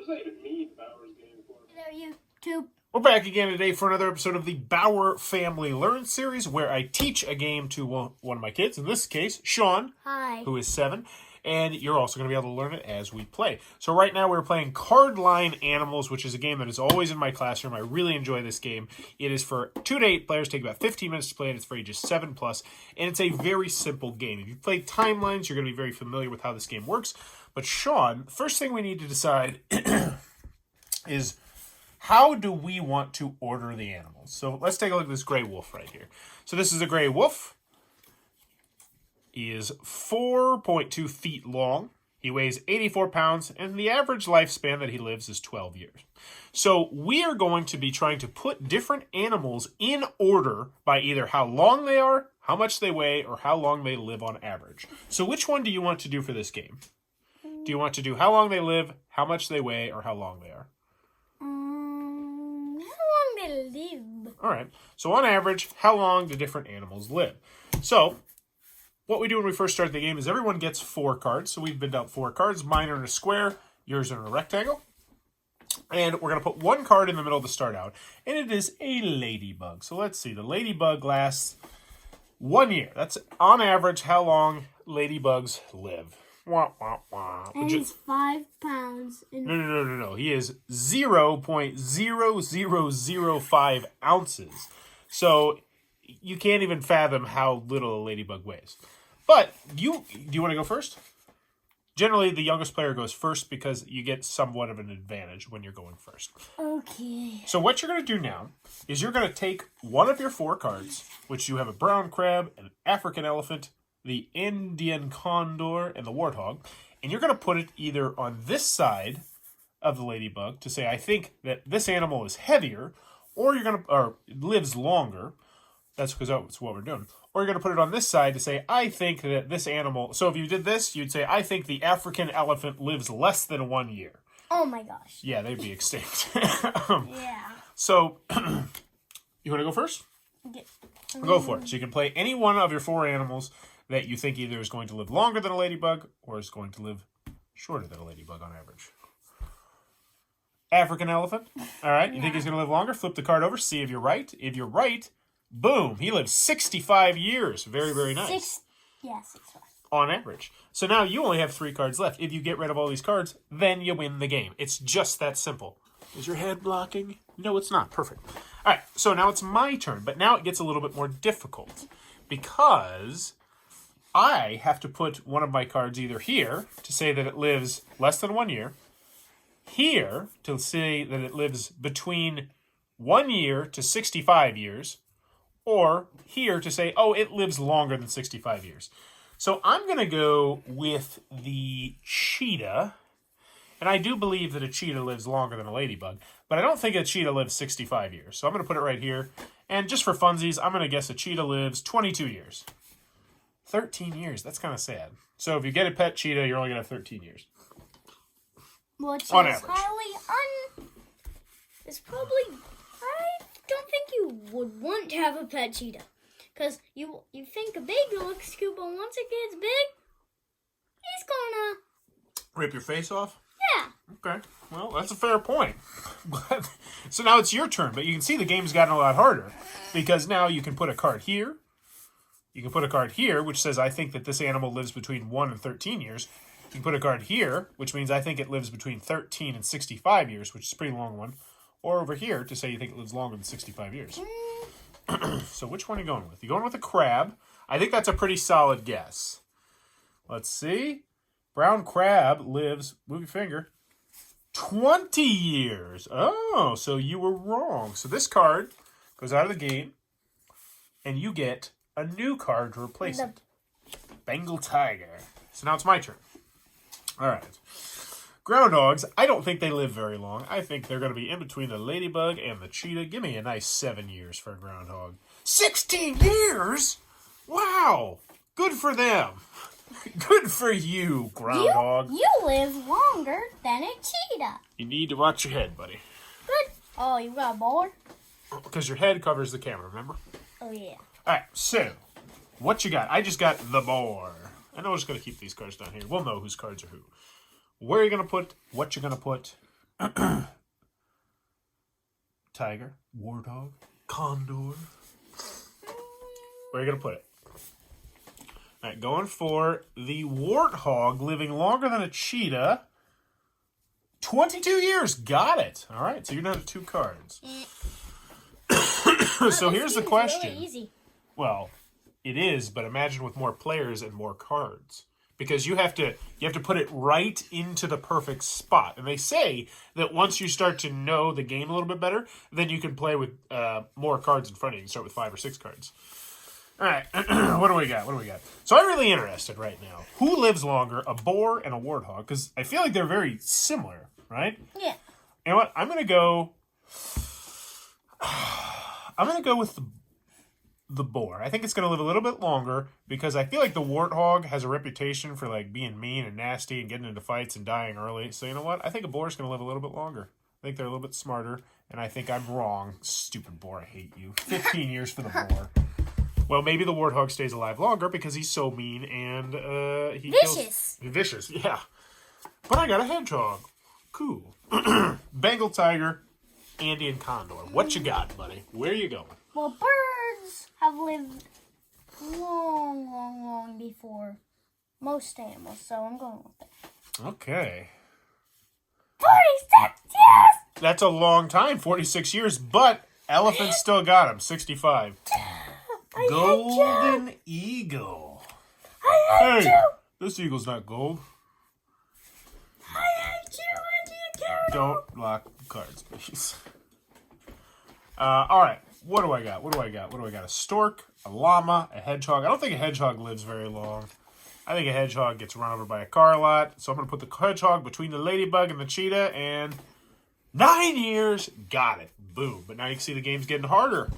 There, YouTube. We're back again today for another episode of the Bauer Family Learn series, where I teach a game to one of my kids, in this case, Sean, Hi. who is 7, and you're also going to be able to learn it as we play. So right now we're playing Cardline-Animals, which is a game that is always in my classroom. I really enjoy this game. It is for 2 to 8 players, take about 15 minutes to play, and it's for ages 7+, and it's a very simple game. If you play timelines, you're going to be very familiar with how this game works. But Sean, the first thing we need to decide is, how do we want to order the animals? So let's take a look at this gray wolf right here. So this is a gray wolf. He is 4.2 feet long. He weighs 84 pounds, and the average lifespan that he lives is 12 years. So we are going to be trying to put different animals in order by either how long they are, how much they weigh, or how long they live on average. So which one do you want to do for this game? Do you want to do how long they live, how much they weigh, or how long they are? How long they live? All right. So on average, how long do different animals live? So what we do when we first start the game is everyone gets 4 cards. So we've been dealt 4 cards. Mine are in a square, yours are in a rectangle. And we're going to put 1 card in the middle to start out. And it is a ladybug. So let's see. The ladybug lasts 1 year. That's on average how long ladybugs live. Wah, wah, wah. And he's 5 pounds. No. He is 0.0005 ounces. So you can't even fathom how little a ladybug weighs. But do you want to go first? Generally, the youngest player goes first because you get somewhat of an advantage when you're going first. Okay. So what you're going to do now is you're going to take one of your 4 cards, which you have a brown crab, an African elephant, the Indian condor, and the warthog, and you're going to put it either on this side of the ladybug to say, I think that this animal is heavier, or lives longer. That's because that's what we're doing. Or you're going to put it on this side to say, I think that this animal... So if you did this, you'd say, I think the African elephant lives less than 1 year. Oh my gosh. Yeah, they'd be extinct. Yeah. So, you want to go first? Yeah. Go for it. So you can play any one of your 4 animals that you think either is going to live longer than a ladybug or is going to live shorter than a ladybug on average. African elephant. All right. You think he's going to live longer? Flip the card over. See if you're right. If you're right, boom. He lives 65 years. Very, very nice. 65. On average. So now you only have 3 cards left. If you get rid of all these cards, then you win the game. It's just that simple. Is your head blocking? No, it's not. Perfect. All right. So now it's my turn. But now it gets a little bit more difficult because I have to put one of my cards either here to say that it lives less than 1 year, here to say that it lives between 1 year to 65 years, or here to say, oh, it lives longer than 65 years. So I'm going to go with the cheetah, and I do believe that a cheetah lives longer than a ladybug, but I don't think a cheetah lives 65 years. So I'm going to put it right here, and just for funsies, I'm going to guess a cheetah lives 22 years. 13 years. That's kind of sad. So if you get a pet cheetah, you're only going to have 13 years. Which on is average. It's probably... I don't think you would want to have a pet cheetah. Because you think a baby looks cute, but once it gets big, he's gonna... Rip your face off? Yeah. Okay. Well, that's a fair point. So now it's your turn, but you can see the game's gotten a lot harder. Because now you can put a card here. You can put a card here, which says, I think that this animal lives between 1 and 13 years. You can put a card here, which means I think it lives between 13 and 65 years, which is a pretty long one. Or over here to say you think it lives longer than 65 years. So which one are you going with? You going with a crab? I think that's a pretty solid guess. Let's see. Brown crab lives, move your finger, 20 years. Oh, so you were wrong. So this card goes out of the game, and you get a new card to replace it. Bengal tiger. So now it's my turn. All right. Groundhogs, I don't think they live very long. I think they're going to be in between the ladybug and the cheetah. Give me a nice 7 years for a groundhog. 16 years? Wow. Good for them. Good for you, groundhog. You live longer than a cheetah. You need to watch your head, buddy. Good. Oh, you got a board? Because your head covers the camera, remember? Oh, yeah. All right, so what you got? I just got the boar. I know I'm just going to keep these cards down here. We'll know whose cards are who. Where you're going to put, what you're going to put, Tiger, warthog, condor. Where are you going to put it? All right, going for the warthog, living longer than a cheetah. 22 years. Got it. All right, so you're down to 2 cards. So here's the question. Really easy. Well, it is, but imagine with more players and more cards. Because you have to put it right into the perfect spot. And they say that once you start to know the game a little bit better, then you can play with more cards in front of you. You can start with 5 or 6 cards. All right, what do we got? So I'm really interested right now. Who lives longer, a boar and a warthog? Because I feel like they're very similar, right? Yeah. You know what? I'm gonna go with the boar. I think it's gonna live a little bit longer because I feel like the warthog has a reputation for like being mean and nasty and getting into fights and dying early. So you know what? I think a boar's gonna live a little bit longer. I think they're a little bit smarter, and I think I'm wrong. Stupid boar, I hate you. 15 years for the boar. Well, maybe the warthog stays alive longer because he's so mean and vicious, yeah. But I got a hedgehog. Cool. Bengal tiger, Andean condor. What you got, buddy? Where you going? Well, birds have lived long before most animals, so I'm going with it. Okay. 46 years! That's a long time, 46 years, but elephants still got him, 65. Golden eagle. I hate you! This eagle's not gold. I hate you, Andean condor! Don't lock the cards, please. All right. What do I got? A stork, a llama, a hedgehog. I don't think a hedgehog lives very long. I think a hedgehog gets run over by a car a lot. So I'm going to put the hedgehog between the ladybug and the cheetah, and 9 years. Got it. Boom. But now you can see the game's getting harder.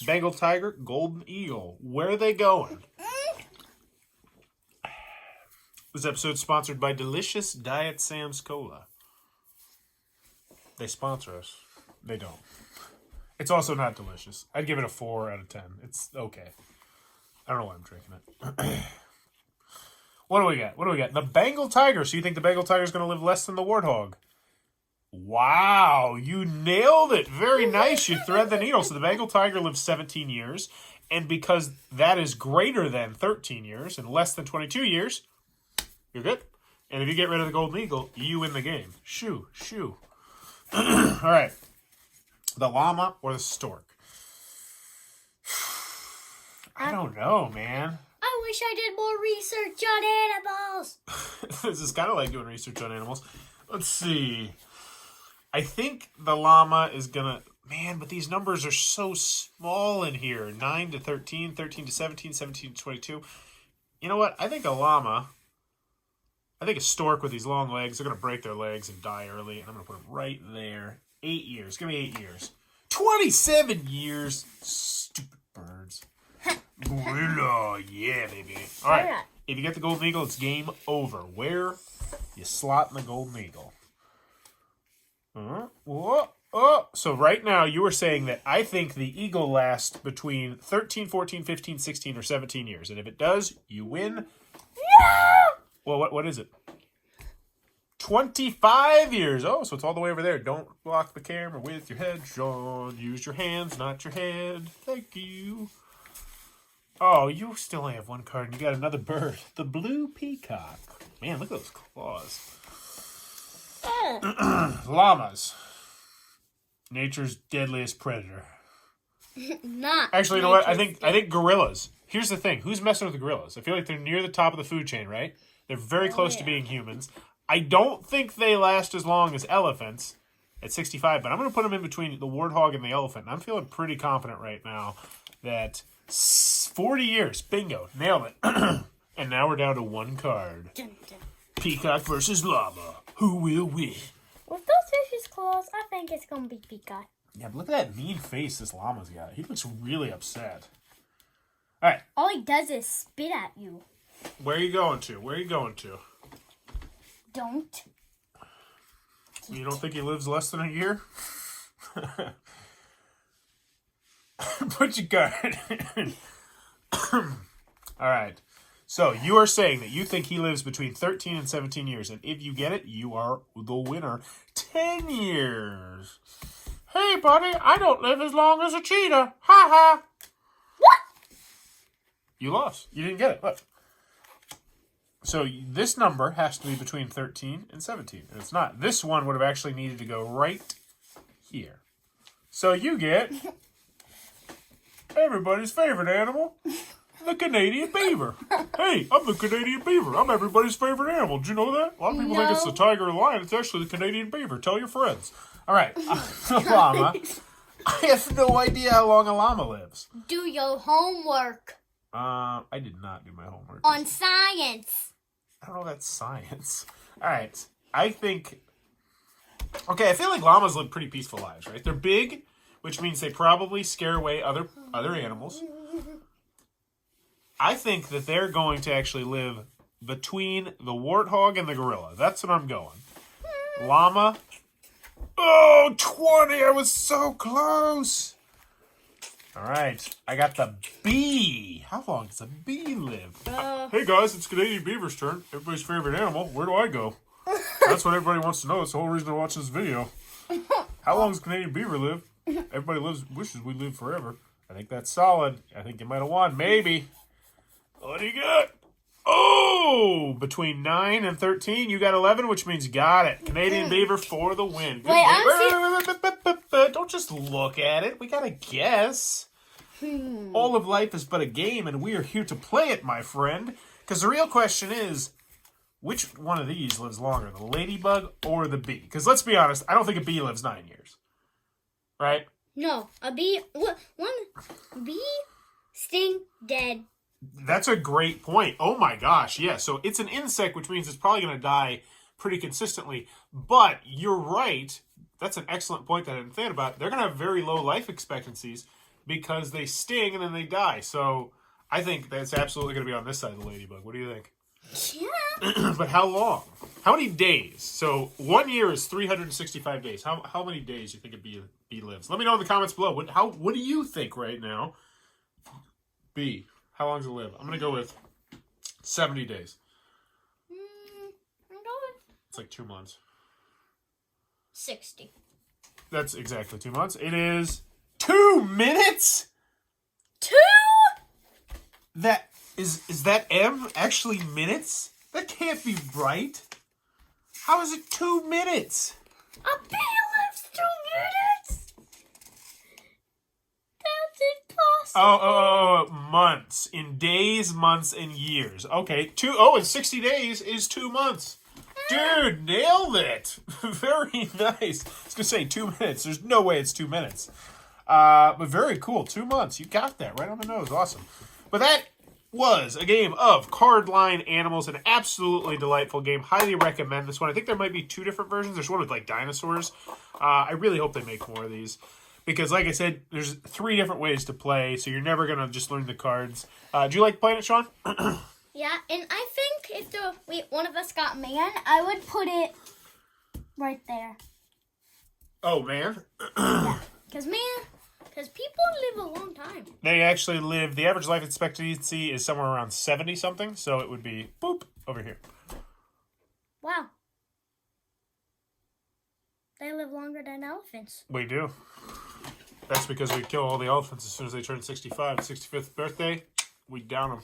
Bengal tiger, golden eagle. Where are they going? This episode's sponsored by Delicious Diet Sam's Cola. They sponsor us. They don't. It's also not delicious. I'd give it a 4 out of 10. It's okay. I don't know why I'm drinking it. What do we got? The Bengal tiger. So you think the Bengal tiger is going to live less than the warthog? Wow, you nailed it. Very nice. You thread the needle. So the Bengal tiger lives 17 years. And because that is greater than 13 years and less than 22 years, you're good. And if you get rid of the golden eagle, you win the game. Shoo. All right. The llama or the stork? I don't know, man. I wish I did more research on animals. This is kind of like doing research on animals. Let's see. I think the llama is going to... Man, but these numbers are so small in here. 9 to 13, 13 to 17, 17 to 22. You know what? I think a llama... I think a stork with these long legs, they're going to break their legs and die early. And I'm going to put them right there. 8 years. Give me 8 years. 27 years. Stupid birds. Gorilla. Yeah, baby. All right. If you get the golden eagle, it's game over. Where you slot in the golden eagle? So right now you were saying that I think the eagle lasts between 13, 14, 15, 16, or 17 years. And if it does, you win. No! Well, what is it? 25 years. Oh, so it's all the way over there. Don't block the camera with your head, Sean. Use your hands, not your head. Thank you. Oh, you still only have one card, and you got another bird. The blue peacock. Man, look at those claws. Llamas. Nature's deadliest predator. Not. Actually, you know what? I think gorillas. Here's the thing. Who's messing with the gorillas? I feel like they're near the top of the food chain, right? They're very close to being humans. I don't think they last as long as elephants at 65, but I'm going to put them in between the warthog and the elephant. And I'm feeling pretty confident right now that 40 years. Bingo. Nailed it. And now we're down to one card. Dun, dun. Peacock versus llama. Who will win? With those vicious claws, I think it's going to be Peacock. Yeah, but look at that mean face this llama's got. He looks really upset. All right. All he does is spit at you. Where are you going to? Don't. You don't think he lives less than a year? Put your card in. All right. So you are saying that you think he lives between 13 and 17 years. And if you get it, you are the winner. 10 years. Hey, buddy, I don't live as long as a cheetah. Ha ha. What? You lost. You didn't get it. Look. So this number has to be between 13 and 17. And it's not. This one would have actually needed to go right here. So you get everybody's favorite animal, the Canadian beaver. Hey, I'm the Canadian beaver. I'm everybody's favorite animal. Did you know that? A lot of people think it's the tiger or lion. It's actually the Canadian beaver. Tell your friends. All right. The llama. I have no idea how long a llama lives. Do your homework. I did not do my homework. On science. I don't know if that's science. All right. I think... Okay, I feel like llamas live pretty peaceful lives, right? They're big, which means they probably scare away other animals. I think that they're going to actually live between the warthog and the gorilla. That's what I'm going. Llama. Oh, 20! I was so close! All right. I got the bee. How long does a bee live? Hey, guys, it's Canadian beaver's turn. Everybody's favorite animal. Where do I go? That's what everybody wants to know. It's the whole reason to watch this video. How long does Canadian beaver live? Everybody wishes we live forever. I think that's solid. I think you might have won. Maybe. What do you got? Oh! Between 9 and 13, you got 11, which means you got it. Canadian beaver for the win. Good wait, don't just look at it. We got to guess. All of life is but a game, and we are here to play it, my friend. Because the real question is, which one of these lives longer, the ladybug or the bee? Because let's be honest, I don't think a bee lives 9 years. Right? No, a bee, one bee, sting, dead. That's a great point. Oh my gosh, yeah. So it's an insect, which means it's probably going to die pretty consistently. But you're right. That's an excellent point that I didn't think about. They're going to have very low life expectancies because they sting and then they die. So I think that's absolutely going to be on this side of the ladybug. What do you think? Yeah. But how long? How many days? So 1 year is 365 days. How many days do you think a bee lives? Let me know in the comments below. What do you think right now? Bee. How long does it live? I'm going to go with 70 days. I'm going. It's like 2 months. 60. That's exactly 2 months. It is 2 minutes? 2? That is that M actually minutes? That can't be right. How is it 2 minutes? A bee lives 2 minutes? That's impossible. Oh, months. In days, months, and years. Okay, and 60 days is 2 months. Dude, nailed it. Very nice. I was going to say 2 minutes. There's no way it's 2 minutes. But very cool. 2 months. You got that right on the nose. Awesome. But that was a game of Cardline-Animals. An absolutely delightful game. Highly recommend this one. I think there might be 2 different versions. There's one with like dinosaurs. I really hope they make more of these. Because like I said, there's 3 different ways to play. So you're never going to just learn the cards. Do you like playing it, Sean? Yeah, and I think if one of us got man, I would put it right there. Oh, man. Yeah, because people live a long time. They actually live, the average life expectancy is somewhere around 70-something. So it would be, boop, over here. Wow. They live longer than elephants. We do. That's because we kill all the elephants as soon as they turn 65. 65th birthday, we down them.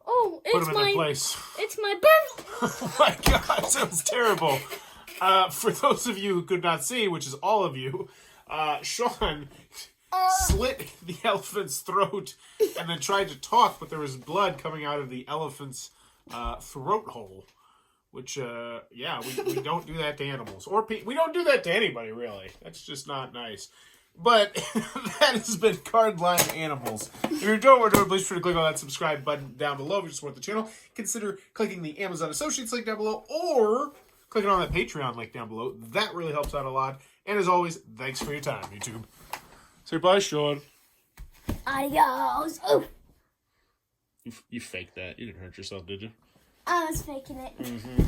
Oh, Put them in their place. It's my birthday. Oh my God, that sounds terrible. For those of you who could not see, which is all of you, Sean slit the elephant's throat and then tried to talk, but there was blood coming out of the elephant's throat hole. Which, yeah, we don't do that to animals. We don't do that to anybody, really. That's just not nice. But that has been Cardline-Animals. If you're enjoying what we're doing, please be sure to click on that subscribe button down below. If you support the channel, consider clicking the Amazon Associates link down below or clicking on that Patreon link down below. That really helps out a lot. And as always, thanks for your time, YouTube. Say bye, Sean. Adios. Oh. You faked that. You didn't hurt yourself, did you? I was faking it. Mm-hmm.